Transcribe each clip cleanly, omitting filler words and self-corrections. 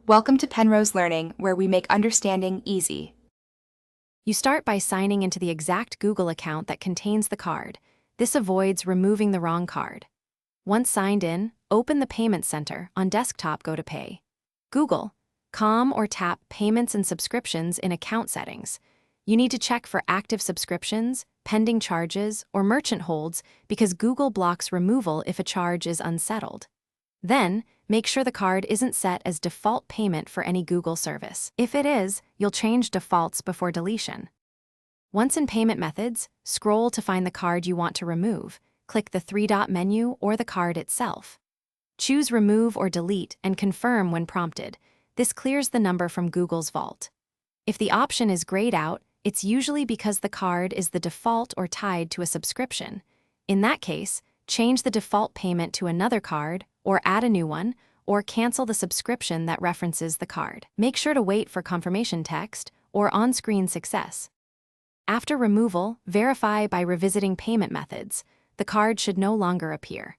Welcome to Penrose Learning, where we make understanding easy. You start by signing into the exact Google account that contains the card. This avoids removing the wrong card. Once signed in, open the Payment Center. On desktop, go to Pay. Google.com or tap Payments and Subscriptions in Account Settings. You need to check for active subscriptions, pending charges, or merchant holds because Google blocks removal if a charge is unsettled. Then, make sure the card isn't set as default payment for any Google service. If it is, you'll change defaults before deletion. Once in Payment Methods, scroll to find the card you want to remove. Click the three-dot menu or the card itself. Choose Remove or Delete and confirm when prompted. This clears the number from Google's vault. If the option is grayed out, it's usually because the card is the default or tied to a subscription. In that case, change the default payment to another card, or add a new one, or cancel the subscription that references the card. Make sure to wait for confirmation text or on-screen success. After removal, verify by revisiting Payment Methods. The card should no longer appear.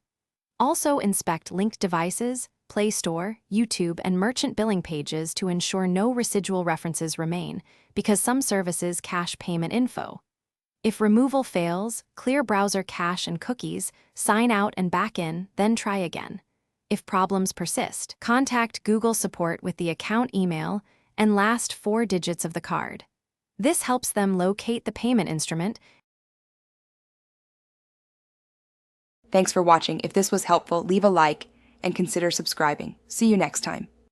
Also inspect linked devices, Play Store, YouTube, and merchant billing pages to ensure no residual references remain, because some services cache payment info. If removal fails, clear browser cache and cookies, sign out and back in, then try again. If problems persist, contact Google support with the account email and last 4 digits of the card. This helps them locate the payment instrument. Thanks for watching. If this was helpful, leave a like and consider subscribing. See you next time.